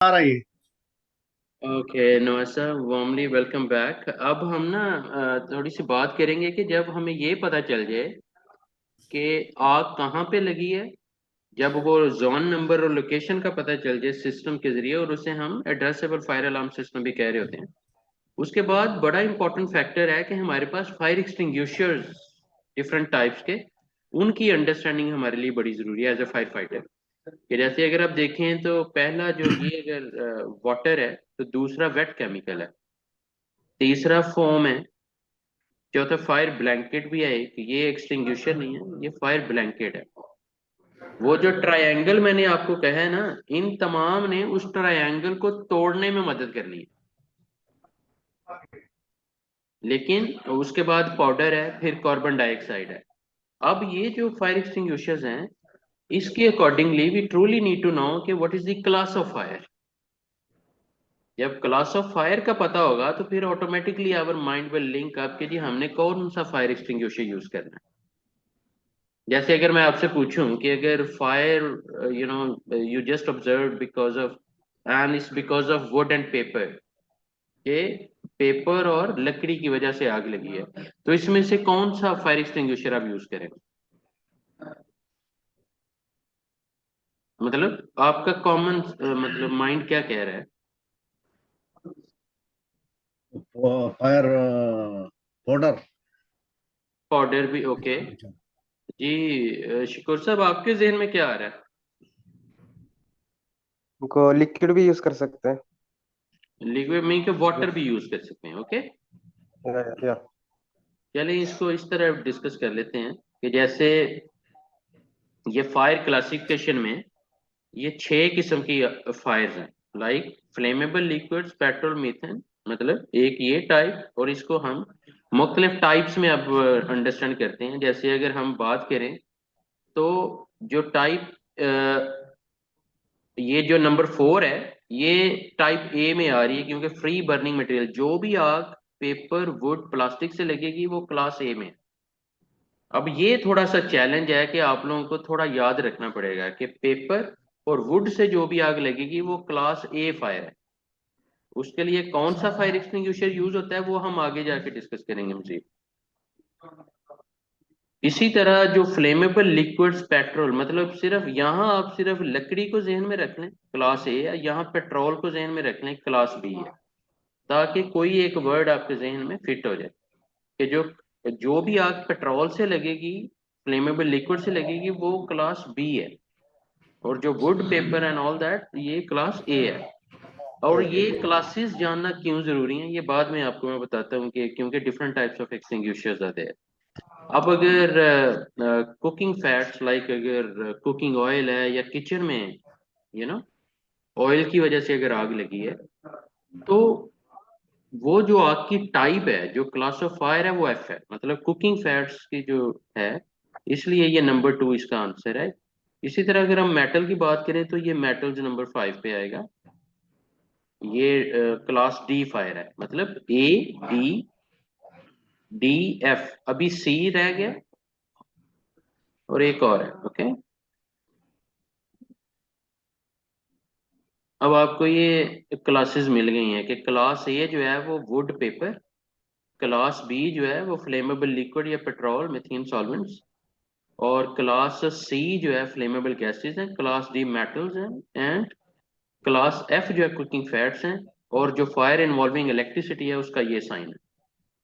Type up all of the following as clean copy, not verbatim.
आ रही है। ओके नमस्ते, वार्मली वेलकम बैक। अब हम ना थोड़ी सी बात करेंगे कि जब हमें ये पता चल जाए कि आग कहाँ पे लगी है, जब वो जोन नंबर और लोकेशन का पता चल जाए सिस्टम के जरिए, और उसे हम एड्रेसेबल फायर अलार्म सिस्टम भी कह रहे होते हैं। उसके बाद बड़ा इंपॉर्टेंट फैक्टर है कि हमारे पास फायर एक्सटिंग्विशर्स डिफरेंट टाइप्स के, उनकी अंडरस्टैंडिंग हमारे लिए बड़ी जरूरी है एज ए फायर फाइटर। कि जैसे अगर आप देखें तो पहला जो ये अगर वाटर है, तो दूसरा वेट केमिकल है, तीसरा फोम है, चौथा फायर ब्लैंकेट भी है। एक ये एक्सटिंग्विशर नहीं है, ये फायर ब्लैंकेट है। वो जो ट्रायंगल मैंने आपको कहा है ना, इन तमाम ने उस ट्रायंगल को तोड़ने में मदद करनी है। लेकिन उसके बाद पाउडर है, फिर कार्बन डाइऑक्साइड है। अब ये जो फायर एक्सटिंग्विशर्स हैं, इसके accordingly we truly need to know कि what is the class of fire. जब क्लास ऑफ फायर का पता होगा तो फिर automatically our mind will link up कि जी हमने कौन सा फायर एक्सटिंग्विशर यूज करना है। जैसे अगर मैं आपसे पूछूं कि अगर fire you just observe because of and it's because of would and paper, के पेपर और लकड़ी की वजह से आग लगी है, तो इसमें से कौन सा फायर एक्सटिंग्विशर आप यूज करेंगे? मतलब आपका कॉमन मतलब माइंड क्या कह रहा है? Fire powder. पाउडर भी ओके। जी शिकोर साहब, आपके जहन में क्या आ रहा है? उनको लिक्विड भी यूज कर सकते हैं। लिक्विड में के वाटर यस। भी यूज कर सकते हैं, ओके। या चलिए इसको इस तरह डिस्कस कर लेते हैं कि जैसे ये फायर क्लासिफिकेशन में ये 6 किस्म की फायर्स हैं। Like flammable liquids, petrol, methane, मतलब एक ये टाइप, और इसको हम मुख्तलिफ टाइप्स में अब अंडरस्टैंड करते हैं। जैसे अगर हम बात करें तो जो टाइप ये जो नंबर 4 है, ये टाइप ए में आ रही है, क्योंकि फ्री बर्निंग मटेरियल जो भी आग पेपर, वुड, प्लास्टिक से लगेगी वो क्लास ए में है। अब ये थोड़ा सा चैलेंज है कि आप लोगों को थोड़ा याद रखना पड़ेगा कि पेपर और वुड से जो भी आग लगेगी वो क्लास ए फायर है। उसके लिए कौन सा फायर एक्सटिंग्विशर यूज होता है वो हम आगे जाके डिस्कस करेंगे मजीद। इसी तरह जो फ्लेमेबल लिक्विड्स, पेट्रोल, मतलब सिर्फ यहाँ आप सिर्फ लकड़ी को जहन में रख लें क्लास ए, या यहाँ पेट्रोल को जहन में रख लें क्लास बी है, ताकि कोई एक वर्ड आपके जहन में फिट हो जाए कि जो जो भी आग पेट्रोल से लगेगी, फ्लेमेबल लिक्विड से लगेगी, वो क्लास बी है। और जो would, paper and all that, ये क्लास ए है। और ये क्लासेस जानना क्यों जरूरी है, ये बाद में आपको मैं बताता हूँ कि क्योंकि डिफरेंट टाइप्स ऑफ एक्सटिंग्विशर्स आते हैं। अब अगर कुकिंग फैट्स, लाइक अगर कुकिंग ऑयल है या किचन में ऑयल की वजह से अगर आग लगी है, तो वो जो आग की टाइप है, जो क्लास ऑफ फायर है, वो एफ है, मतलब कुकिंग फैट्स की जो है। इसलिए ये नंबर 2 इसका आंसर है। इसी तरह अगर हम मेटल की बात करें तो ये मेटल्स नंबर 5 पे आएगा। ये क्लास डी फायर है, मतलब ए, बी, डी, एफ, अभी सी रह गया और एक और है, ओके। अब आपको ये क्लासेस मिल गई हैं कि क्लास ए जो है वो वुड, पेपर, क्लास बी जो है वो फ्लेमेबल लिक्विड या पेट्रोल, मिथेन सॉल्वेंट्स, और क्लास सी जो है फ्लेमेबल गैसेस हैं, क्लास डी मेटल्स हैं, एंड क्लास एफ जो है कुकिंग फैट्स हैं। और जो फायर इन्वॉल्विंग इलेक्ट्रिसिटी है उसका ये साइन है।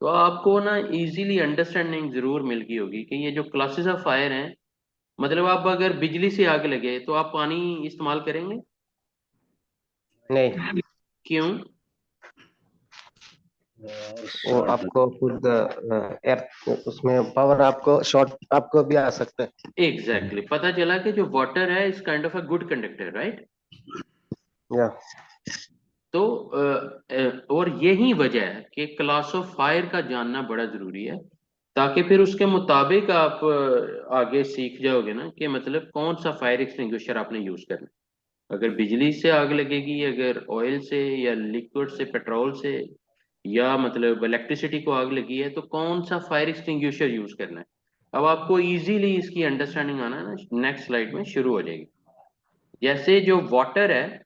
तो आपको ना इजीली अंडरस्टैंडिंग जरूर मिल गई होगी कि ये जो क्लासेस ऑफ फायर हैं, मतलब आप अगर बिजली से आग लगे तो आप पानी इस्तेमाल करेंगे? नहीं, क्यों? वो आपको खुद एयर उसमें पावर आपको शॉर्ट आपको भी आ सकता है। Exactly exactly. पता चला कि जो वाटर है is kind of a good conductor, right. या तो और यही वजह है कि क्लास ऑफ फायर का जानना बड़ा जरूरी है, ताकि फिर उसके मुताबिक आप आगे सीख जाओगे ना कि मतलब कौन सा फायर एक्सटिंग्विशर आपने यूज करना है। अगर बिजली से आग लगेगी, अगर ऑयल से या लिक्विड से, पेट्रोल से, या मतलब इलेक्ट्रिसिटी को आग लगी है, तो कौन सा फायर एक्सटिंग्विशर यूज करना है। अब आपको इजीली इसकी अंडरस्टैंडिंग आना है ना, नेक्स्ट स्लाइड में शुरू हो जाएगी। जैसे जो वाटर है,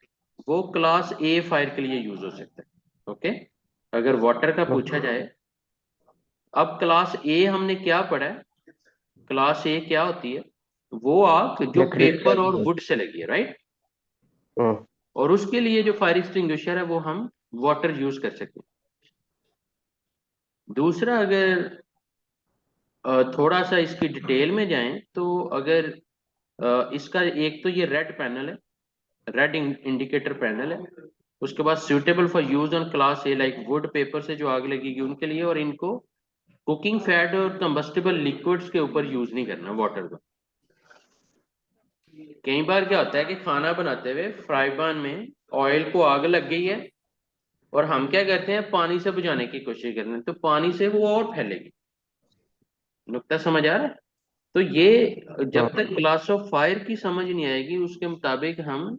वो क्लास ए फायर के लिए यूज हो सकता है। ओके, अगर वाटर का पूछा जाए, अब क्लास ए हमने क्या पढ़ा है, क्लास ए क्या होती है, वो आग जो लकड़ी पेपर और वुड से लगी है, राइट। हम्म, और उसके लिए जो फायर एक्सटिंग्विशर है वो हम वाटर यूज कर सकते हैं। दूसरा, अगर थोड़ा सा इसकी डिटेल में जाएं तो अगर इसका एक तो ये रेड पैनल है, रेड इंडिकेटर पैनल है। उसके बाद suitable for use on class A like would paper से जो आग लगेगी उनके लिए, और इनको कुकिंग फैट और कंबस्टिबल लिक्विड्स के ऊपर यूज नहीं करना वाटर को। कई बार क्या होता है कि खाना बनाते हुए फ्राई पैन में ऑयल को आग लग गई है और हम क्या करते हैं, पानी से बुझाने की कोशिश करते हैं, तो पानी से वो और फैलेगी। नुक्ता समझ आ रहा है? तो ये जब तक क्लास ऑफ फायर की समझ नहीं आएगी उसके मुताबिक हम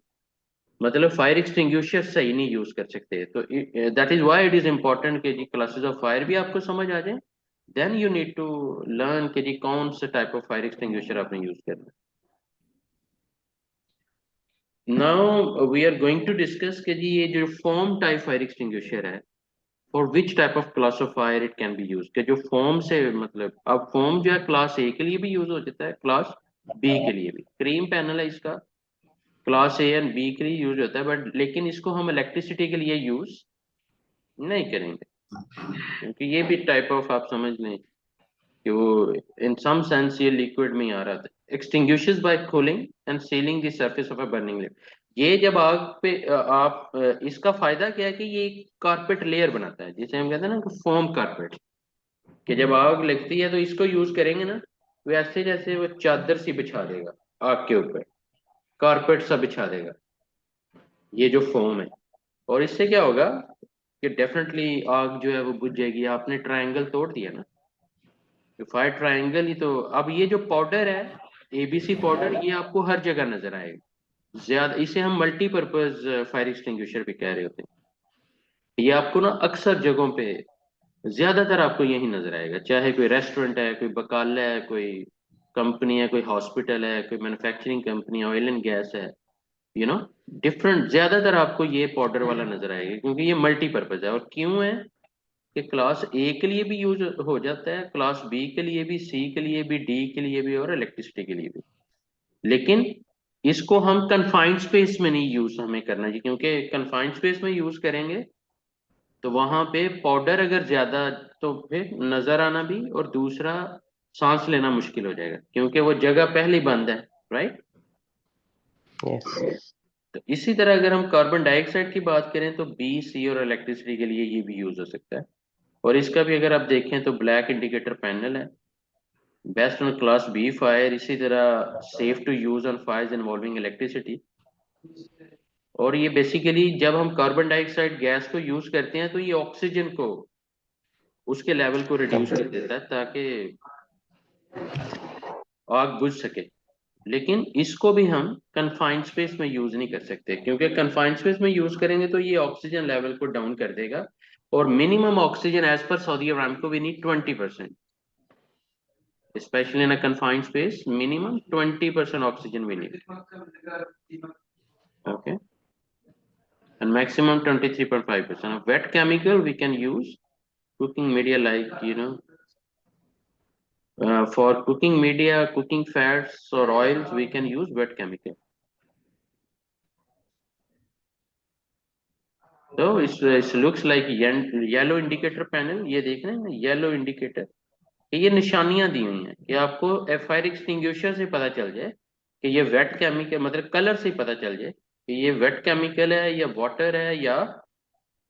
मतलब फायर एक्सटिंग्विशर सही नहीं यूज कर सकते। तो that is why it is important कि जी क्लासेस ऑफ फायर भी आपको समझ आ जाए, then you need to learn कि जी कौन सा टाइप ऑफ फायर एक्सटिंग्विशर आपने यूज करना है। Now we are going to discuss कि जी ये जो फोम टाइप फायर एक्सटिंग्विशर है, for which type of class of fire it can be use, कि जो फोम से मतलब, अब फोम जो है क्लास ए के लिए भी यूज हो जाता है, क्लास बी के लिए भी। क्रीम पैनल है इसका, क्लास ए एंड बी के लिए यूज होता है, बट लेकिन इसको हम इलेक्ट्रिसिटी के लिए यूज नहीं करेंगे, क्योंकि ये भी टाइप ऑफ आप समझ लें कि वो इन सम सेंस ये लिक्विड में ही आ रहा था। Extinguishes by cooling and sealing the surface of a burning layer. ये जब आग पे इसका फायदा क्या है कि ये कारपेट लेयर बनाता है, जिसे हम कहते हैं ना कि फोम कारपेट, कि जब आग लगती है तो इसको यूज करेंगे ना, वैसे जैसे वो चादर सी बिछा देगा आग के ऊपर, कारपेट सा बिछा देगा ये जो फोम है। और इससे क्या होगा कि डेफिनेटली आग जो है वो बुझ जाएगी। आपने ट्रायंगल तोड़ दिया ना, तो फायर ट्रायंगल ही तो। अब ये जो पाउडर है एबीसी पाउडर, ये आपको हर जगह नजर आएगा ज्यादा, इसे हम मल्टीपर्पज फायर एक्सटिंग्विशर भी कह रहे होते हैं। ये आपको ना अक्सर जगहों पे ज्यादातर आपको यही नजर आएगा, चाहे कोई रेस्टोरेंट है, कोई बकाला है, कोई कंपनी है, कोई हॉस्पिटल है, कोई manufacturing company, oil and gas है, यू नो डिफरेंट, ज्यादातर आपको ये पाउडर वाला नजर आएगा, क्योंकि ये मल्टीपर्पज है। और क्यों है कि क्लास ए के लिए भी यूज हो जाता है, क्लास बी के लिए भी, सी के लिए भी, डी के लिए भी, और इलेक्ट्रिसिटी के लिए भी। लेकिन इसको हम कन्फाइंड स्पेस में नहीं यूज हमें करना चाहिए, क्योंकि कन्फाइंड स्पेस में यूज करेंगे तो वहां पे पाउडर अगर ज्यादा, तो फिर नजर आना भी, और दूसरा सांस लेना मुश्किल हो जाएगा, क्योंकि वो जगह पहले ही बंद है, राइट। यस, तो इसी तरह अगर हम कार्बन डाइऑक्साइड की बात करें तो बी, सी और इलेक्ट्रिसिटी के लिए ये भी यूज हो सकता है। और इसका भी अगर आप देखें तो ब्लैक इंडिकेटर पैनल है, best on class B fire, इसी तरह safe to use on fires involving electricity. और ये बेसिकली जब हम कार्बन डाइऑक्साइड गैस को यूज करते हैं तो ये ऑक्सीजन को, उसके लेवल को रिड्यूस कर देता है ताकि आग बुझ सके। लेकिन इसको भी हम कन्फाइंड स्पेस में यूज नहीं कर सकते, क्योंकि कन्फाइंड स्पेस में यूज करेंगे तो ये ऑक्सीजन लेवल को डाउन कर देगा। और minimum oxygen as per Saudi Aramco we need 20%, especially in a confined space, minimum 20% oxygen we need. Okay, and maximum 23.5%. Of wet chemical we can use cooking media, like for cooking media, cooking fats or oils, we can use wet chemical. So it looks like yellow indicator panel, ये देख रहे हैं yellow indicator, ये निशानियां दी हुई हैं कि आपको फायर एक्सटिंग्विशर से पता चल जाए कि ये वेट केमिकल, मतलब कलर से पता चल जाए कि ये वेट केमिकल है या वाटर है या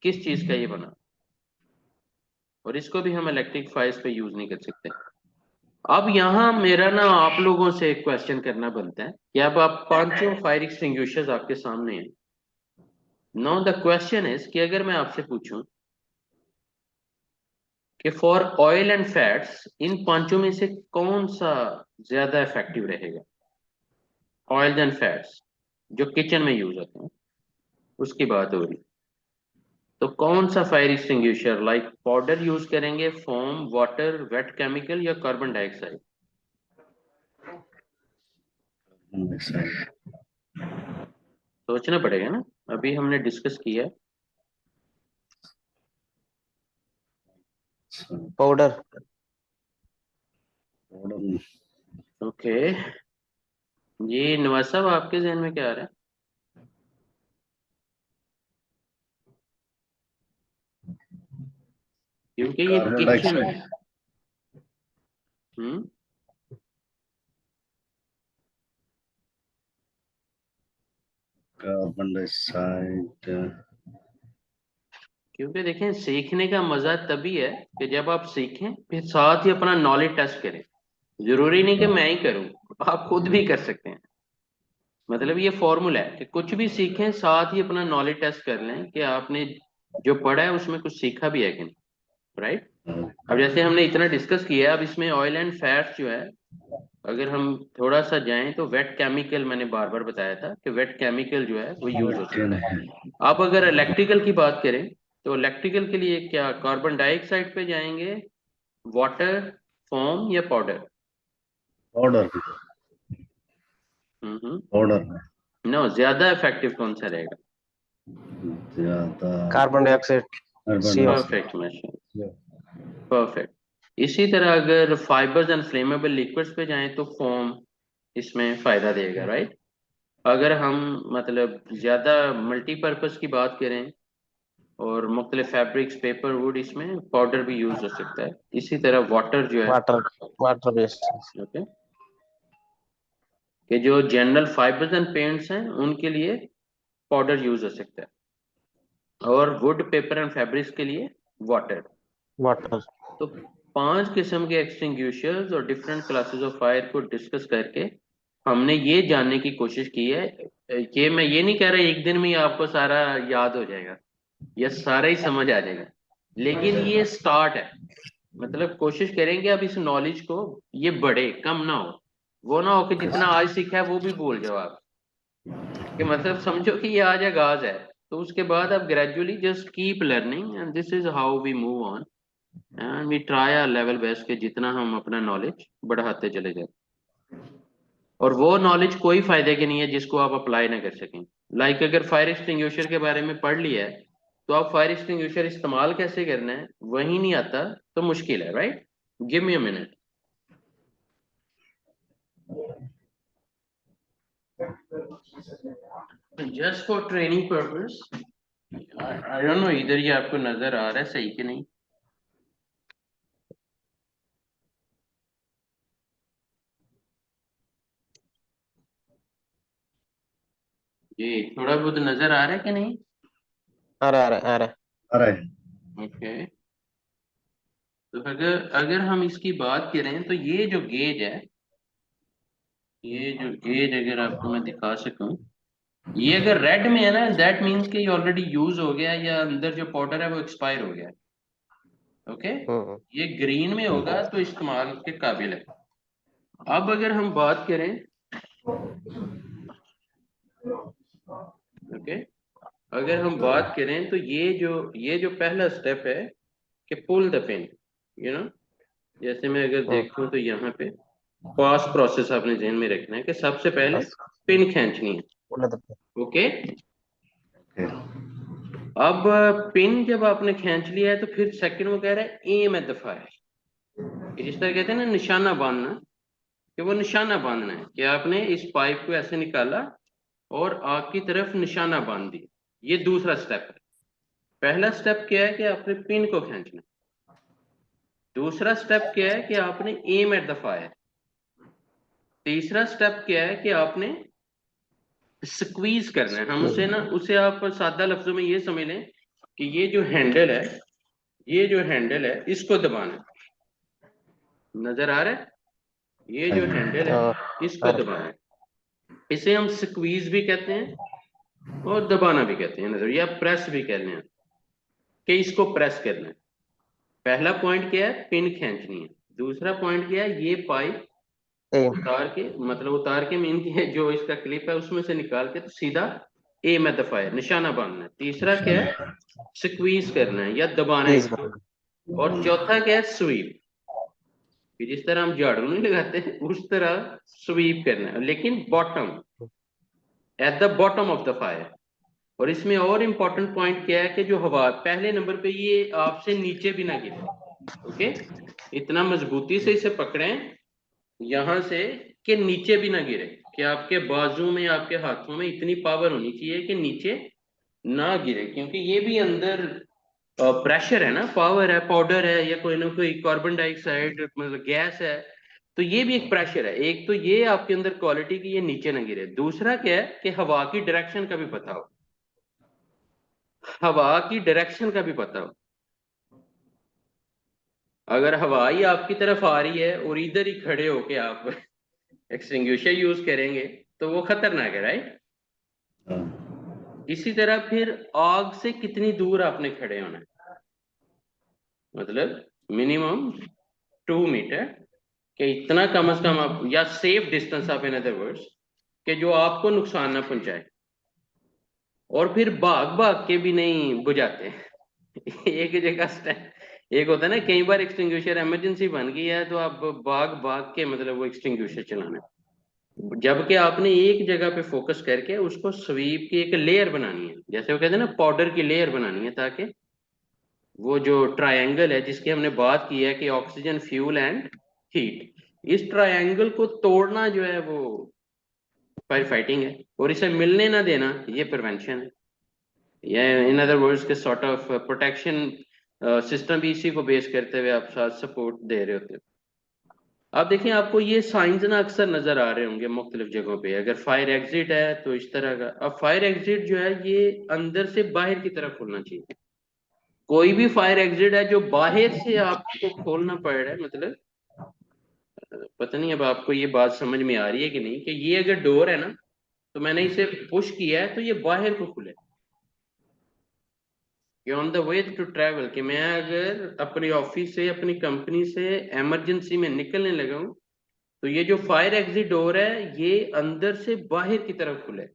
किस चीज का ये बना। और इसको भी हम इलेक्ट्रिक फायर्स पे यूज नहीं कर सकते। अब यहाँ मेरा ना आप लोगों से एक क्वेश्चन करना बनता है कि अब आप पांचों फायर एक्सटिंग्विशर्स आपके सामने हैं। नाउ द क्वेश्चन इज कि अगर मैं आपसे पूछूं कि फॉर ऑयल एंड फैट्स, इन पांचों में से कौन सा ज्यादा इफेक्टिव रहेगा, ऑयल एंड फैट्स जो किचन में यूज होते हैं उसकी बात हो रही, तो कौन सा fire extinguisher, like powder use करेंगे, फोम, वाटर, वेट केमिकल या कार्बन डाइऑक्साइड? सोचना पड़ेगा ना, अभी हमने डिस्कस किया है। पाउडर। पाउडर। ओके, ये नवाज साहब आपके जहन में क्या आ रहा है? क्योंकि ये कार्बन किचन है। डाइऑक्साइड। हम्म कार्बन डाइऑक्साइड। क्योंकि देखें, सीखने का मजा तभी है कि जब आप सीखें फिर साथ ही अपना नॉलेज टेस्ट करें। जरूरी नहीं कि मैं ही करूं, आप खुद भी कर सकते हैं। मतलब ये फॉर्मूला है कि कुछ भी सीखें साथ ही अपना नॉलेज टेस्ट कर लें कि आपने जो पढ़ा है उसमें कुछ सीखा भी है कि नहीं। राइट। अब जैसे हमने इतना डिस्कस किया है, अब इसमें ऑयल एंड फैट्स जो है, अगर हम थोड़ा सा जाएं तो वेट केमिकल, मैंने बार बार बताया था कि वेट केमिकल जो है वो यूज हो सकता है। आप अगर इलेक्ट्रिकल की बात करें तो इलेक्ट्रिकल के लिए क्या कार्बन डाइऑक्साइड पे जाएंगे, वाटर, फोम या पाउडर? पाउडर। हम्म। पाउडर नो, ज्यादा इफेक्टिव कौन सा रहेगा? ज्यादा। Carbon dioxide. Carbon CO। Perfect मैशन, परफेक्ट। इसी तरह अगर फाइबर्स एंड फ्लेमेबल लिक्विड्स पे जाएं तो फोम इसमें फायदा देगा, राइट। अगर हम मतलब ज्यादा मल्टीपर्पज की बात करें और मुख्तलिफ फैब्रिक्स, पेपर, वुड, इसमें पाउडर भी यूज हो सकता है। इसी तरह वाटर जो है, वाटर। Water based. ओके, कि जो जनरल फाइबर्स एंड पेंट्स हैं उनके लिए पाउडर यूज हो सकता है, और वुड, पेपर एंड फैब्रिक्स के लिए वाटर। वाटर। तो 5 किस्म के एक्सटिंग्विशर्स और डिफरेंट क्लासेस ऑफ फायर को डिस्कस करके हमने ये जानने की कोशिश की है कि मैं ये नहीं कह रहा एक दिन में ही आपको सारा याद हो जाएगा या सारा ही समझ आ जाएगा, लेकिन ये स्टार्ट है। मतलब कोशिश करेंगे अब इस नॉलेज को ये बढ़े, कम ना हो। वो ना हो कि जितना आज सीखा है वो भी भूल जाओ आप, कि मतलब समझो कि ये आज आगाज है। तो उसके बाद आप gradually just keep learning and this is how we move on and we try our level best, के जितना हम अपना नॉलेज बढ़ाते चले जाए। और वो नॉलेज कोई फायदे की नहीं है जिसको आप अप्लाई ना कर सकें। लाइक अगर फायर एक्सटिंग्विशर के बारे में पढ़ लिया है तो आप फायर एक्सटिंग्विशर इस्तेमाल कैसे करना है वही नहीं आता तो मुश्किल है, right. Give me a minute. Just for training purpose, I don't know इधर ये आपको नजर आ रहा है सही कि नहीं। ये थोड़ा बहुत नजर आ रहा है कि नहीं? आ रहा है, आ रहा है, आ रहा है। अरे ओके, तो अगर अगर हम इसकी बात करें तो ये जो गेज है, ये जो गेज अगर आपको मैं दिखा सकूं, ये अगर रेड में है ना, दैट मीन्स कि ये ऑलरेडी यूज हो गया या अंदर जो पाउडर है वो एक्सपायर हो गया है। ओके, हम्म। ये ग्रीन में होगा तो इस्तेमाल के काबिल है। अब अगर हम बात करें, ओके, अगर हम बात करें तो ये जो पहला स्टेप है कि pull the pin, you know, जैसे मैं अगर हम्म। देखूं तो यहाँ पे फास्ट प्रोसेस आपने ध्यान में रखना है कि सबसे पहले बस। पिन खींचनी है। बोले तो। ओके, अब पिन जब आपने खींच लिया है तो फिर सेकंड वो कह रहा है एम एट द फायर, कि जिस तरह कहते हैं ना निशाना बांधना, कि वो निशाना बांधना है कि आपने इस पाइप को ऐसे निकाला और आग की तरफ निशाना बांध दिया। ये दूसरा स्टेप है। पहला स्टेप क्या है कि आपने पिन को खींचना। दूसरा स्टेप क्या है कि आपने एम एट द फायर। तीसरा स्टेप क्या है कि आपने स्क्वीज करना है। हम उसे ना, उसे आप सादा लफ्जों में ये समझ लें कि ये जो हैंडल है, ये जो हैंडल है इसको दबाना है। नजर आ रहा है? ये जो हैंडल है आ इसको रहा दबाना है। इसे हम स्क्वीज भी कहते हैं और दबाना भी कहते हैं, नजर, या प्रेस भी कहते हैं, कि इसको प्रेस करना है। पहला पॉइंट क्या है? पिन खींचनी है। दूसरा पॉइंट क्या है? ये पाइप है। उतार के, मतलब उतार के मीन की है, जो इसका क्लिप है उसमें से निकाल के तो सीधा ए में दफाया निशाना बांधना है। तीसरा क्या है? स्क्वीज करना है या दबाना है प्लीज इसको। बताना। और चौथा क्या है? स्वीप, कि जिस तरह हम झाड़ू नहीं लगाते उस तरह स्वीप करना है, लेकिन bottom. At the bottom of the fire. और इसमें और इम्पोर्टेंट पॉइंट क्या है कि जो हवा पहले नंबर पे ये आपसे नीचे भी ना गिरे। ओके, इतना मजबूती से इसे पकड़ें यहां से कि नीचे भी ना गिरे, कि आपके बाजू में आपके हाथों में इतनी पावर होनी चाहिए कि नीचे ना गिरे, क्योंकि ये भी अंदर प्रेशर है ना, पावर है, पाउडर है, या कोई ना कोई कार्बन डाइऑक्साइड मतलब गैस है, तो ये भी एक प्रेशर है। एक तो ये आपके अंदर क्वालिटी की ये नीचे ना गिरे, दूसरा क्या है कि हवा की डायरेक्शन का भी पता हो, हवा की डायरेक्शन का भी पता हो। अगर हवा ही आपकी तरफ आ रही है और इधर ही खड़े होके आप एक्सटिंग्विशर यूज करेंगे तो वो खतरनाक है, राइट। हाँ, इसी तरह फिर आग से कितनी दूर आपने खड़े होना है, मतलब मिनिमम 2 मीटर, कि इतना कम से कम आप, या सेफ डिस्टेंस आप, इन अदर वर्ड्स, कि जो आपको नुकसान ना पहुंचाए। और फिर भाग भाग के भी नहीं बुझाते एक जगह एक होता है ना, कई बार एक्सटिंग्विशर इमरजेंसी बन गई है तो आप भाग भाग के मतलब वो एक्सटिंग्विशर चलाना है, जबकि आपने एक जगह पे फोकस करके उसको स्वीप की एक लेयर बनानी है, जैसे वो कहते हैं ना पाउडर की लेयर बनानी है, ताकि वो जो ट्रायंगल है जिसकी हमने बात की है कि ऑक्सीजन, फ्यूल एंड हीट, इस ट्रायंगल को तोड़ना जो है वो फायर फाइटिंग है, और इसे मिलने ना देना ये प्रिवेंशन है, या इन अदर वर्ड्स के सॉर्ट ऑफ प्रोटेक्शन सिस्टम भी इसी को बेस करते हुए आप साथ सपोर्ट दे रहे होते हो। आप देखें, आपको ये साइंस ना अक्सर नजर आ रहे होंगे मुख्तलिफ जगहों पे, अगर फायर एग्जिट है तो इस तरह का। अब फायर एग्जिट जो है ये अंदर से बाहर की तरफ खुलना चाहिए। कोई भी फायर एग्जिट है जो बाहर से आपको खोलना पड़ रहा है, मतलब पता नहीं अब आपको ये बात समझ में आ रही है कि नहीं, कि ये अगर डोर है ना तो मैंने इसे पुश किया है तो ये बाहर को खुले, कि on the way to travel, कि मैं अगर अपनी ऑफिस से अपनी कंपनी से इमरजेंसी में निकलने लगा हूं तो ये जो फायर एग्जिट डोर है ये अंदर से बाहर की तरफ खुले।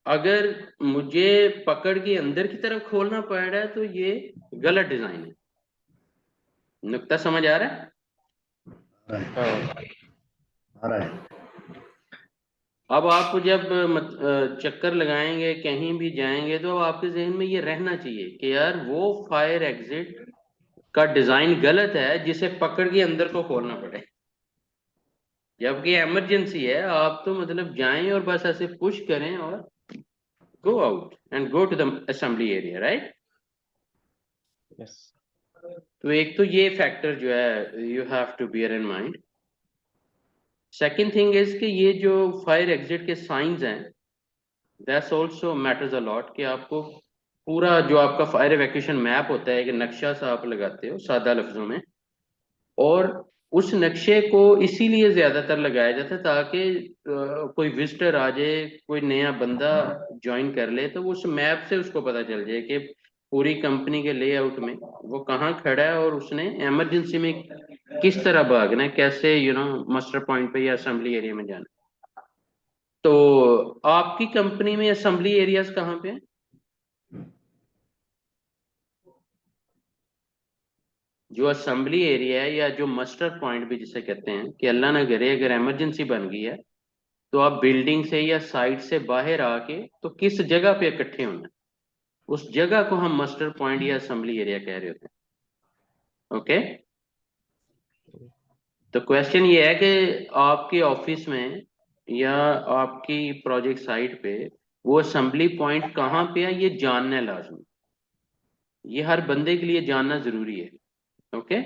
अगर मुझे पकड़ के अंदर की तरफ खोलना पड़ रहा है तो ये गलत डिजाइन है। नुक्ता समझ आ रहा है? आ रहा है, हाँ आ रहा है। अब आप जब चक्कर लगाएंगे कहीं भी जाएंगे तो अब आपके जहन में ये रहना चाहिए कि यार वो फायर एग्जिट का डिजाइन गलत है जिसे पकड़ के अंदर को खोलना पड़े, जबकि इमरजेंसी है। आप तो मतलब जाएं और बस ऐसे पुश करें और go out and go to the assembly area, right. Yes तो एक तो ये फैक्टर जो है you have to bear in mind. Second thing is कि ये जो फायर एग्जिट के साइंस हैं that's also matters a lot, कि आपको पूरा जो आपका फायर इवैक्यूएशन मैप होता है, एक नक्शा सा आप लगाते हो सादा लफ्जों में, और उस नक्शे को इसीलिए ज्यादातर लगाया जाता है ताकि कोई विजिटर आ जाए, कोई नया बंदा ज्वाइन कर ले तो वो उस मैप से उसको पता चल जाए कि पूरी कंपनी के लेआउट में वो कहाँ खड़ा है और उसने इमरजेंसी में किस तरह भागना है, कैसे मास्टर पॉइंट पे या असेंबली एरिया में जाना है। तो आपकी कंपनी में असेंबली एरियाज कहाँ पे हैं? जो असेंबली एरिया है या जो मस्टर पॉइंट भी जिसे कहते हैं, कि अल्लाह ना करे अगर इमरजेंसी बन गई है तो आप बिल्डिंग से या साइट से बाहर आके तो किस जगह पे इकट्ठे होना है, उस जगह को हम मस्टर पॉइंट या असेंबली एरिया कह रहे होते हैं। ओके, तो क्वेश्चन ये है कि आपके ऑफिस में या आपकी प्रोजेक्ट साइट पे वो असेंबली पॉइंट कहाँ पे है ये जानना है लाजमी, ये हर बंदे के लिए जानना जरूरी है। ओके,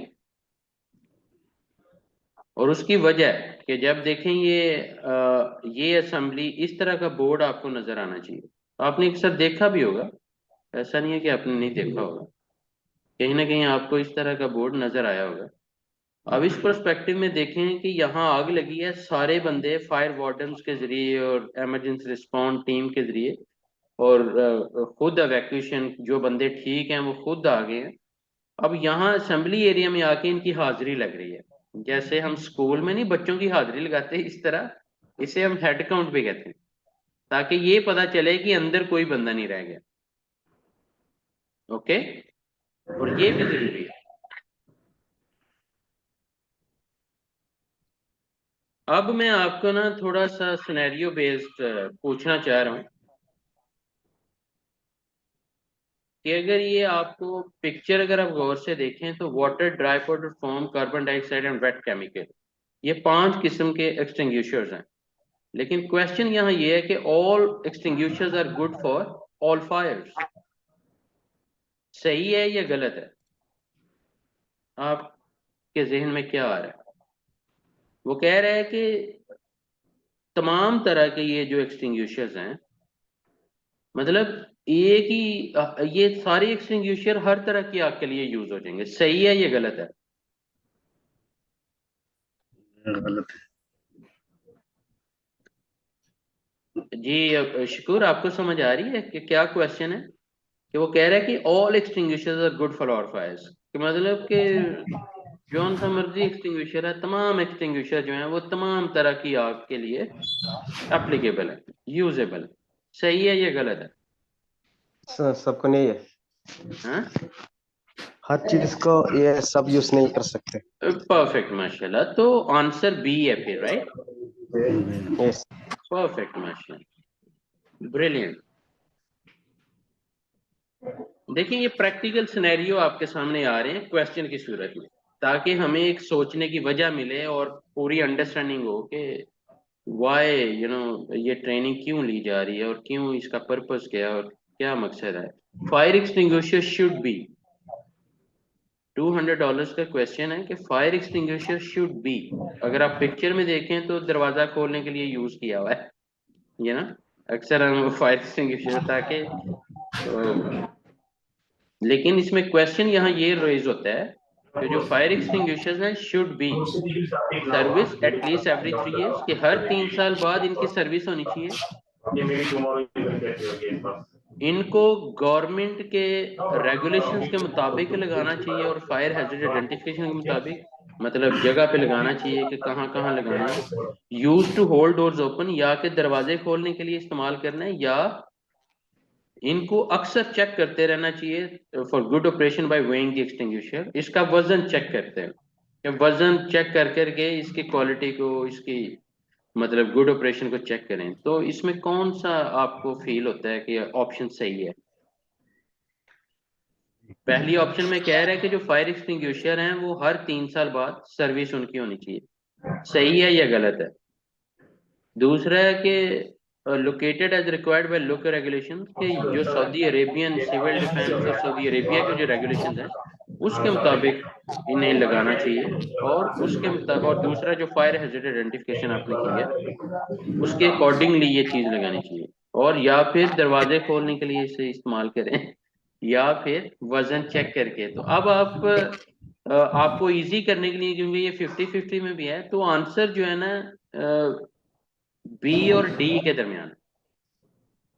और उसकी वजह कि जब देखें ये असेंबली इस तरह का बोर्ड आपको नजर आना चाहिए। आपने अक्सर देखा भी होगा, ऐसा नहीं है कि आपने नहीं देखा होगा, कहीं ना कहीं आपको इस तरह का बोर्ड नजर आया होगा। अब इस पर्सपेक्टिव में देखें कि यहाँ आग लगी है, सारे बंदे फायर वार्डन्स के जरिए और इमरजेंसी रिस्पॉन्स टीम के जरिए और खुद एवैक्यूएशन जो बंदे ठीक हैं वो खुद आ गए हैं। अब यहाँ असेंबली एरिया में आके इनकी हाजिरी लग रही है, जैसे हम स्कूल में नहीं बच्चों की हाजिरी लगाते इस तरह इसे हम हेड काउंट भी कहते हैं, ताकि ये पता चले कि अंदर कोई बंदा नहीं रह गया। ओके, और ये भी जरूरी है। अब मैं आपको ना थोड़ा सा सिनेरियो बेस्ड पूछना चाह रहा हूँ कि अगर ये आपको पिक्चर अगर आप गौर से देखें तो water, dry powder form, carbon dioxide and wait chemical, ये 5 किस्म के एक्सटिंग्विशर्स हैं। लेकिन क्वेश्चन यहाँ ये है कि all extinguishers are good for all fires. सही है या गलत है? आपके जहन में क्या आ रहा है? वो कह रहा है कि तमाम तरह के ये जो एक्सटिंग्विशर्स हैं, मतलब एक ही ये सारे एक्सटिंग्विशर हर तरह की आग के लिए यूज हो जाएंगे। सही है या गलत है? गलत जी शकूर, आपको समझ आ रही है कि क्या क्वेश्चन है? कि वो कह रहा है कि all extinguishers are good for all fires, कि मतलब कि जौन सा मर्जी एक्सटिंग्विशर है, तमाम एक्सटिंग्विशर जो है वो तमाम तरह की आग के लिए एप्लीकेबल है, यूजेबल है। सही है या गलत है? सबको नहीं है, हाँ, हर चीज को ये सब यूज नहीं कर सकते। परफेक्ट माशाल्लाह। तो आंसर बी है फिर, राइट? है। यस। परफेक्ट माशाल्लाह, ब्रिलियंट। देखिए ये प्रैक्टिकल सिनेरियो आपके सामने आ रहे हैं क्वेश्चन की सूरत में, ताकि हमें एक सोचने की वजह मिले और पूरी अंडरस्टैंडिंग हो कि वाई ये ट्रेनिंग क्यों ली जा रही है और क्यों, इसका पर्पस क्या है और क्या मकसद है। फायर एक्सटिंग्विशर शुड बी, $200 का क्वेश्चन है कि फायर एक्सटिंग्विशर शुड बी, अगर आप पिक्चर में देखें तो दरवाजा खोलने के लिए यूज किया हुआ है, ये ना, अक्सर हम फायर एक्सटिंग्विशर, ताकि लेकिन इसमें क्वेश्चन यहाँ ये रेज होता है कि जो फायर एक्सटिंग्विशर्स हैं should be service at least every 3 years, कि हर 3 साल बाद इनकी सर्विस होनी चाहिए। इनको गवर्नमेंट के रेगुलेशंस के मुताबिक लगाना चाहिए और फायर हैजर्ड आइडेंटिफिकेशन के मुताबिक, मतलब जगह पे लगाना चाहिए कि कहाँ कहाँ लगाना है। Used to hold doors open, या के दरवाजे खोलने के लिए इस्तेमाल करना है, या इनको अक्सर चेक करते रहना चाहिए for good operation by weighing the extinguisher. इसका वजन चेक करते हैं कि वजन चेक कर करके इसकी क्वालिटी को, इसकी मतलब गुड ऑपरेशन को चेक करें। तो इसमें कौन सा आपको फील होता है कि ऑप्शन सही है? पहली ऑप्शन में कह रहा है कि जो फायर एक्सटिंग्विशर हैं वो हर 3 साल बाद सर्विस उनकी होनी चाहिए। सही है या गलत है? दूसरा है कि located as required by local regulation, के जो सऊदी अरेबियन सिविल डिफेंस और सऊदी अरेबिया के जो रेगुलेशंस हैं उसके मुताबिक इन्हें लगाना चाहिए, और उसके मुताबिक, और दूसरा जो फायर हैजर्ड आइडेंटिफिकेशन आपने की है उसके अकॉर्डिंगली ये चीज लगानी चाहिए, और या फिर दरवाजे खोलने के लिए इसे इस्तेमाल करें या फिर वजन चेक करके। तो अब आप आपको इजी करने के लिए, क्योंकि ये 50-50 में भी है, तो आंसर जो है ना बी और डी के दरमियान,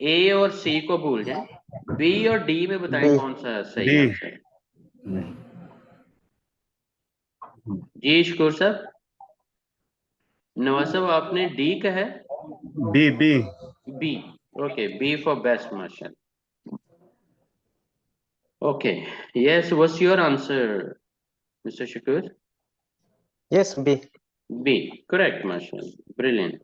ए और सी को भूल जाएं, बी और डी में बताएं बी। कौन सा सही डी। आंसर है। जी शकूर साहब, नवाज साहब आपने डी का है? B B. B, okay, B for best Marshal. Okay, yes, what's your answer mister Shakoor? Yes, B. B, correct Marshal, brilliant.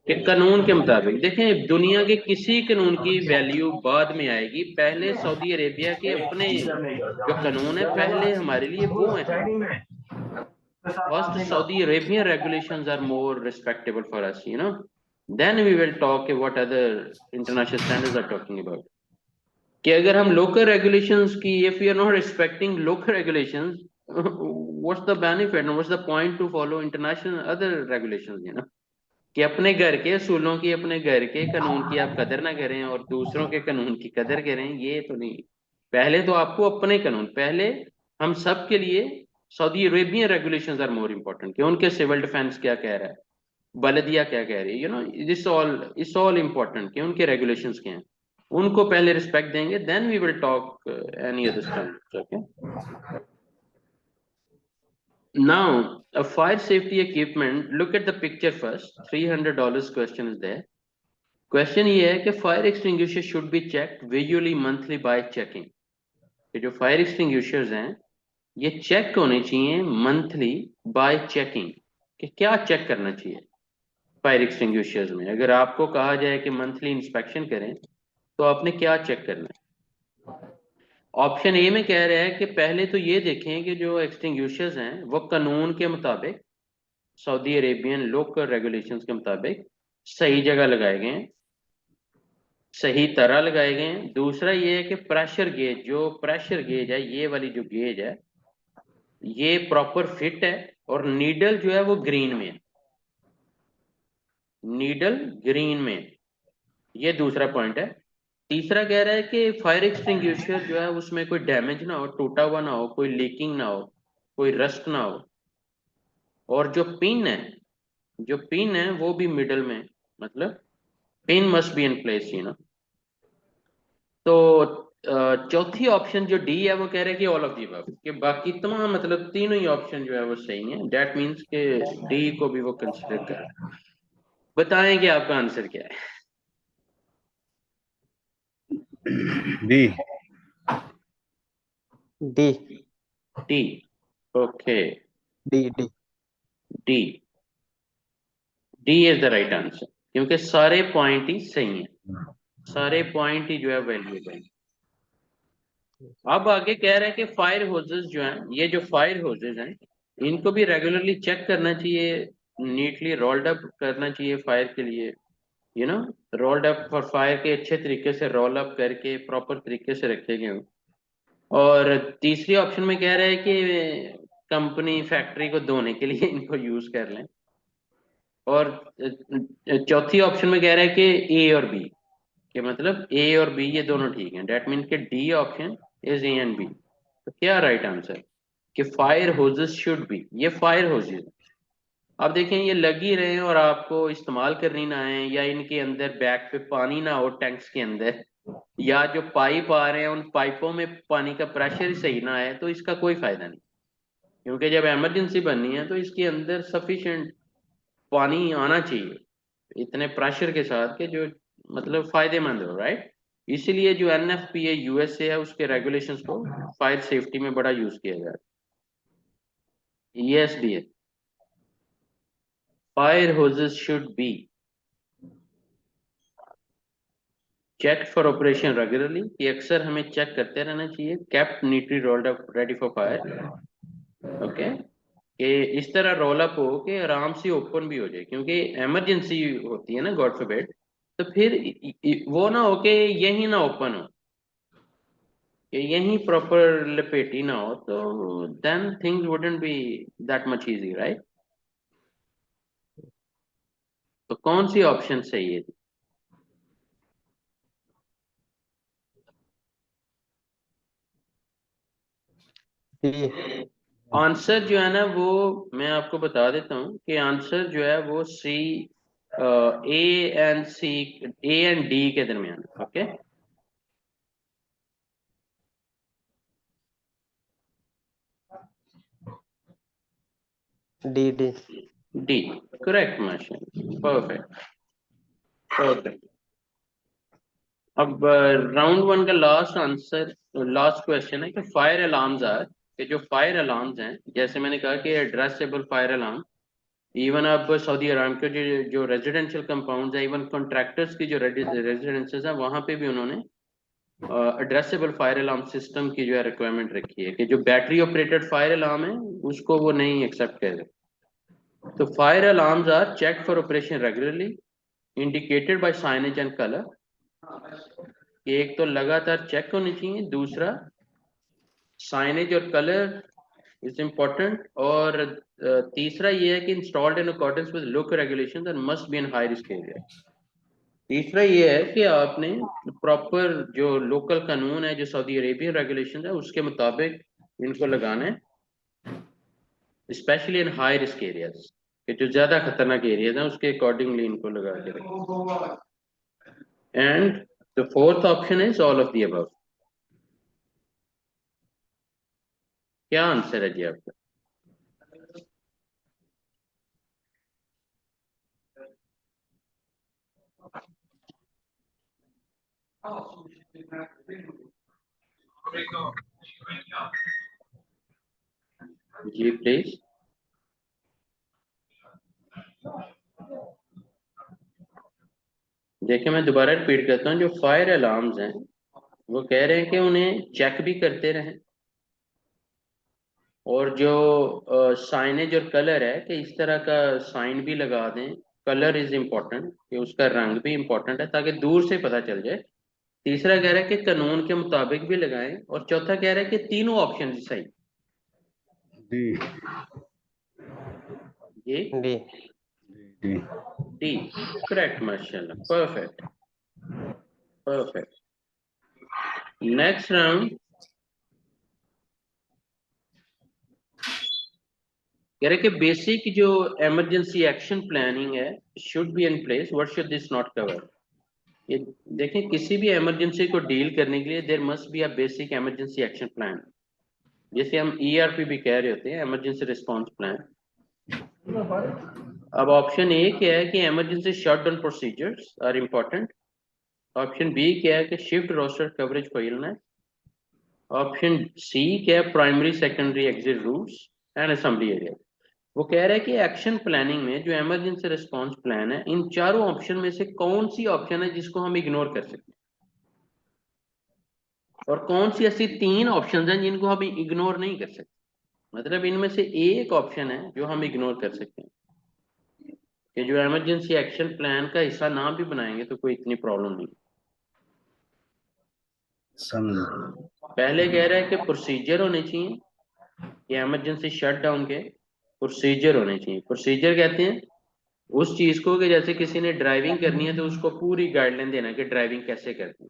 कि कानून के मुताबिक देखें, दुनिया के किसी कानून की वैल्यू बाद में आएगी, पहले सऊदी अरेबिया के अपने जो कानून है पहले हमारे लिए वो है। First, Saudi Arabian regulations are more respectable for us, Then we will talk what other international standards are talking about. कि अगर हम local regulations की, if we are not respecting local regulations, what's the benefit and what's the point to follow international other regulations, कि अपने घर के असूलों की, अपने घर के कानून की आप कदर ना करें और दूसरों के कानून की कदर करें, ये तो नहीं। पहले तो आपको अपने कानून, पहले हम सब के लिए Saudi Arabian regulations are more important, कि उनके सिविल डिफेंस क्या कह रहा है, बलदिया क्या कह रही है, दिस ऑल इम्पोर्टेंट, कि उनके रेगुलेशंस क्या हैं, उनको पहले रिस्पेक्ट देंगे, then we will talk any other standards, okay. Now, a fire safety equipment, look at the picture first. $300 question is there. Question ये है कि fire extinguisher should be checked visually monthly by checking. कि जो fire extinguishers हैं ये check होने चाहिए monthly by checking, कि क्या चेक करना चाहिए फायर एक्सटिंग्विशर्स में। अगर आपको कहा जाए कि मंथली इंस्पेक्शन करें तो आपने क्या चेक करना है। ऑप्शन ए में कह रहा है कि पहले तो ये देखें कि जो एक्सटिंग्विशर्स हैं वो कानून के मुताबिक, सऊदी अरेबियन लोकल रेगुलेशंस के मुताबिक सही जगह लगाए गए हैं, सही तरह लगाए गए हैं। दूसरा ये है कि प्रेशर गेज, जो प्रेशर गेज है, ये वाली जो गेज है, ये प्रॉपर फिट है और नीडल जो है वो ग्रीन में है, नीडल ग्रीन में है। ये दूसरा पॉइंट है। तीसरा कह रहा है कि फायर एक्सटिंग्विशर जो है उसमें कोई डैमेज ना हो, टूटा हुआ ना हो, कोई लीकिंग ना हो, कोई रस्ट ना हो, और जो पिन है, जो पिन है वो भी मिडल में, मतलब pin must be in place, you know. तो चौथी ऑप्शन जो डी है वो कह रहा है कि ऑल ऑफ दी अबव, कि बाकी तमाम मतलब तीनों ही ऑप्शन जो है वो सही है। दैट मींस के डी को भी वो कंसिडर कर रहा है। बताएं कि आपका आंसर क्या है। B. D. D. Okay, D D. D. D is the right answer, क्योंकि सारे पॉइंट ही सही हैं, सारे पॉइंट ही जो है वैल्यूएबल हैं। अब आगे कह रहे हैं कि फायर होजेस जो हैं, ये जो फायर होजेस हैं इनको भी रेगुलरली चेक करना चाहिए, नीटली रोल्ड अप करना चाहिए फायर के लिए, you know, rolled up for fire के अच्छे तरीके से रोल अप करके प्रॉपर तरीके से रखे गए हों। और तीसरी ऑप्शन में कह रहे हैं कि कंपनी फैक्ट्री को धोने के लिए इनको यूज कर लें। और चौथी ऑप्शन में कह रहा है कि ए और बी, कि मतलब ए और बी ये दोनों ठीक हैं। डेट मीन के D option is A and B. तो क्या राइट आंसर कि फायर होजेस शुड बी, ये फायर होजेस। अब देखें ये लग ही रहे हैं और आपको इस्तेमाल करनी ना आए, या इनके अंदर बैक पे पानी ना हो टैंक्स के अंदर, या जो पाइप आ रहे हैं उन पाइपों में पानी का प्रेशर ही सही ना आए, तो इसका कोई फायदा नहीं। क्योंकि जब इमरजेंसी बननी है तो इसके अंदर सफिशिएंट पानी आना चाहिए, इतने प्रेशर के साथ के जो मतलब फायदेमंद हो, राइट। इसीलिए जो NFPA USA है उसके रेगुलेशंस को फायर सेफ्टी में बड़ा यूज किया जाता है। यस डी है, fire hoses should be check for operation regularly, ये अक्सर हमें चेक करते रहना चाहिए। Kept neatly rolled up ready for fire, okay, कि इस तरह रोल अप हो कि आराम से ओपन भी हो जाए, क्योंकि इमरजेंसी होती है ना, गॉड फॉरबिड, तो फिर वो ना हो कि यही ना ओपन हो, कि यही प्रॉपर लपेटी ना हो, तो then things wouldn't be that much easy, right. तो कौन सी ऑप्शन सही है। डी। आंसर जो है ना वो मैं आपको बता देता हूँ कि आंसर जो है वो C, A and C, A and D के दरमियान, okay. D D. D correct माशा, परफेक्ट, परफेक्ट। अब राउंड वन का लास्ट आंसर, लास्ट क्वेश्चन है कि फायर अलार्म्स आर, कि जो फायर अलार्म्स हैं, जैसे मैंने कहा कि एड्रेसेबल फायर अलार्म, इवन अब सऊदी अराम के जो रेजिडेंशियल कंपाउंड्स है, इवन कॉन्ट्रैक्टर्स की जो रेजिडेंसेस हैं वहां पे भी उन्होंने एड्रेसेबल फायर अलार्म सिस्टम की जो है रिक्वायरमेंट रखी है, कि जो बैटरी ऑपरेटेड फायर अलार्म है उसको वो नहीं एक्सेप्ट कर रहे। तो fire alarms are check for operation regularly, indicated by signage and colour, कि एक तो लगातार चेक होनी चाहिए, दूसरा साइनेज और कलर इज इम्पोर्टेंट, और तीसरा ये है कि installed in accordance with local regulations and must be in high risk area. तीसरा ये है कि आपने प्रॉपर जो लोकल कानून है, जो सऊदी अरेबियन रेगुलेशन है उसके मुताबिक इनको लगाना है, specially in high risk areas, कि जो ज्यादा खतरनाक एरियाज हैं उसके अकॉर्डिंगली इनको लगा के रखें। And the fourth option is all of the above. क्या आंसर है जी आपका। जी प्लीज। देखिए मैं दोबारा रिपीट करता हूँ, जो फायर अलार्म्स हैं वो कह रहे हैं कि उन्हें चेक भी करते रहें, और जो साइनेज और कलर है कि इस तरह का साइन भी लगा दें। कलर इज इम्पोर्टेंट, कि उसका रंग भी इम्पोर्टेंट है ताकि दूर से पता चल जाए। तीसरा कह रहा है कि कानून के मुताबिक भी लगाएं, और चौथा कह रहा है कि तीनों ऑप्शन सही। डी ये डी। डी डी करेक्ट, माशाल्लाह, परफेक्ट परफेक्ट। नेक्स्ट राउंड कह रहे कि बेसिक जो इमरजेंसी एक्शन प्लानिंग है should be in place, what should this not cover. ये देखें, किसी भी इमरजेंसी को डील करने के लिए there must be a basic emergency action plan, जैसे हम ईआरपी भी कह रहे होते हैं, इमरजेंसी रिस्पांस प्लान। अब ऑप्शन ए क्या है कि emergency shutdown procedures are important. Option B क्या है कि shift roster coverage for illness. Option C क्या है, primary secondary exit routes and assembly area. वो कह रहा है कि एक्शन प्लानिंग में जो इमरजेंसी रिस्पांस प्लान है, इन चारों ऑप्शन में से कौन सी ऑप्शन है जिसको हम इग्नोर कर सकते हैं, और कौन सी ऐसी तीन ऑप्शंस हैं जिनको हम इग्नोर नहीं कर सकते। मतलब इनमें से एक ऑप्शन है जो हम इग्नोर कर सकते हैं, कि जो इमरजेंसी एक्शन प्लान का हिस्सा ना भी बनाएंगे तो कोई इतनी प्रॉब्लम नहीं। समझ। पहले कह रहा है कि प्रोसीजर होने चाहिए, कि इमरजेंसी शटडाउन के प्रोसीजर होने चाहिए। प्रोसीजर कहते हैं उस चीज को कि जैसे किसी ने ड्राइविंग करनी है तो उसको पूरी गाइडलाइन देना कि ड्राइविंग कैसे करते हैं।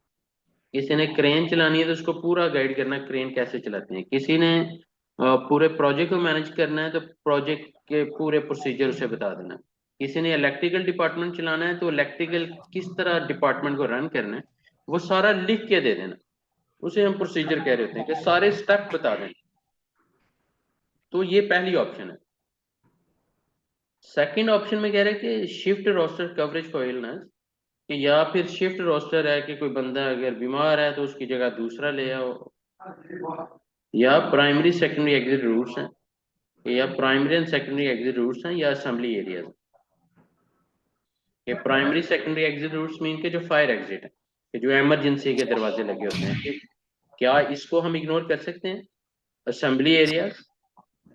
किसी ने क्रेन चलानी है तो उसको पूरा गाइड करना क्रेन कैसे चलाते हैं। किसी ने पूरे प्रोजेक्ट को मैनेज करना है तो प्रोजेक्ट के पूरे प्रोसीजर उसे बता देना। किसी ने इलेक्ट्रिकल डिपार्टमेंट चलाना है तो इलेक्ट्रिकल किस तरह डिपार्टमेंट को रन करना है वो सारा लिख के दे देना, उसे हम प्रोसीजर कह रहे होते हैं, कि सारे स्टेप बता दें। तो ये पहली ऑप्शन है। सेकंड ऑप्शन में कह रहे हैं कि shift roster coverage for illness, कि या फिर शिफ्ट रोस्टर है कि कोई बंदा अगर बीमार है तो उसकी जगह दूसरा ले आओ। या प्राइमरी सेकेंडरी एग्जिट रूट्स हैं, या primary and secondary exit routes हैं, या असेंबली एरियाज। ये primary secondary exit routes mean के जो फायर एग्जिट है, कि जो इमरजेंसी के दरवाजे लगे होते हैं, कि क्या इसको हम इग्नोर कर सकते हैं। असेंबली एरियाज,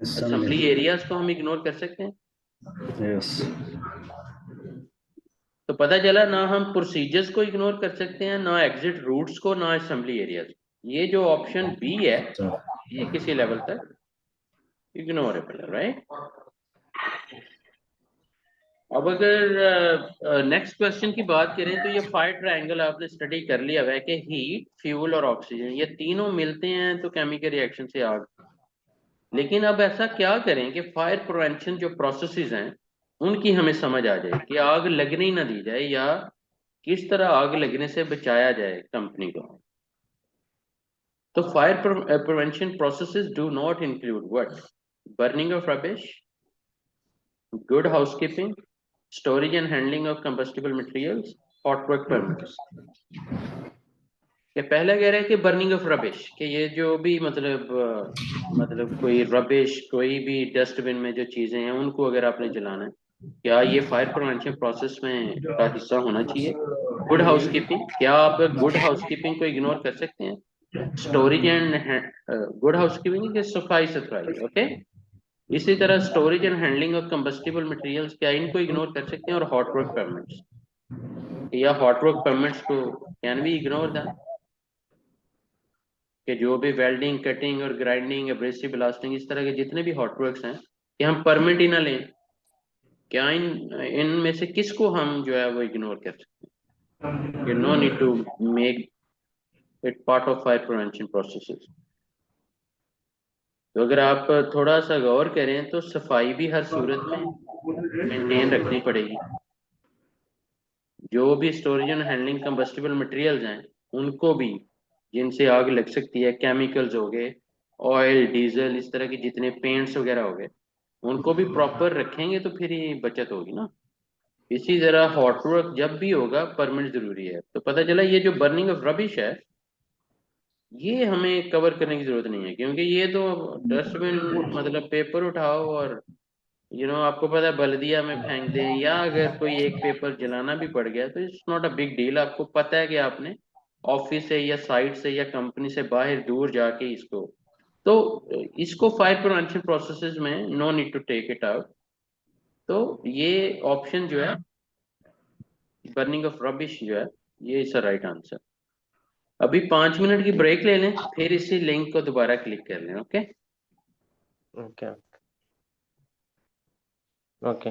असेंबली समझ। एरियाज को हम इग्नोर कर सकते हैं। यस। तो पता चला ना हम प्रोसीजर्स को इग्नोर कर सकते हैं, ना एग्जिट रूट्स को, ना असेंबली एरियाज। ये जो ऑप्शन बी है ये किसी लेवल तक इग्नोरेबल है, राइट। अब अगर नेक्स्ट क्वेश्चन की बात करें तो ये फायर ट्रायंगल आपने स्टडी कर लिया है कि हीट, फ्यूल और ऑक्सीजन ये तीनों मिलते हैं तो केमिकल रिएक्शन से आग। लेकिन अब ऐसा क्या करें कि फायर प्रिवेंशन जो प्रोसेसेस हैं उनकी हमें समझ आ जाए, कि आग लगने ही ना दी जाए, या किस तरह आग लगने से बचाया जाए कंपनी को। तो fire prevention processes do not include what, burning of rubbish, good housekeeping, storage and handling of combustible materials, hot work permits। कि पहला कह रहा है कि बर्निंग ऑफ रबिश, कि ये जो भी मतलब कोई रबिश, कोई भी डस्टबिन में जो चीजें हैं उनको अगर आपने जलाना है, क्या ये फायर प्रिवेंशन प्रोसेस में का हिस्सा होना चाहिए। गुड हाउसकीपिंग, क्या आप गुड हाउसकीपिंग को इग्नोर कर सकते हैं। स्टोरेज एंड गुड हाउसकीपिंग की सफाई सुथराई, ओके। इसी तरह storage and handling of combustible materials, क्या इनको इग्नोर कर सकते हैं। और हॉट वर्क परमिट्स, या हॉट वर्क परमिट्स को कैन वी इग्नोर दैट, कि जो भी वेल्डिंग, कटिंग और ग्राइंडिंग, एब्रेसिव ब्लास्टिंग, इस तरह के जितने भी हॉट वर्क्स हैं कि हम परमिट ही ना लें। क्या इनमें से किसको हम जो है वो इग्नोर कर सकते हैं। You no need to make it part of fire prevention processes. तो अगर आप थोड़ा सा गौर करें तो सफाई भी हर सूरत में मेंटेन रखनी पड़ेगी। जो भी storage and handling combustible materials हैं उनको भी, जिनसे आग लग सकती है, केमिकल्स हो गए, ऑयल, डीजल, इस तरह के जितने पेंट्स वगैरह हो गए, उनको भी प्रॉपर रखेंगे तो फिर ही बचत होगी ना। इसी तरह हॉट वर्क जब भी होगा परमिट जरूरी है। तो पता चला ये जो बर्निंग ऑफ रबिश है ये हमें कवर करने की जरूरत नहीं है, क्योंकि ये तो डस्टबिन, मतलब पेपर उठाओ और आपको पता है बल्दिया में फेंक दें, या अगर कोई एक पेपर जलाना भी पड़ गया तो it's not a big deal. आपको पता है कि आपने ऑफिस से या साइट से या कंपनी से बाहर दूर जाके इसको, तो इसको फायर प्रिवेंशन प्रोसेसेस में no need to take it out. तो ये ऑप्शन जो है बर्निंग ऑफ रबिश जो है, ये इज राइट आंसर। अभी 5 मिनट की ब्रेक ले लें, फिर इसी लिंक को दोबारा क्लिक कर लें। Okay okay okay. ओके।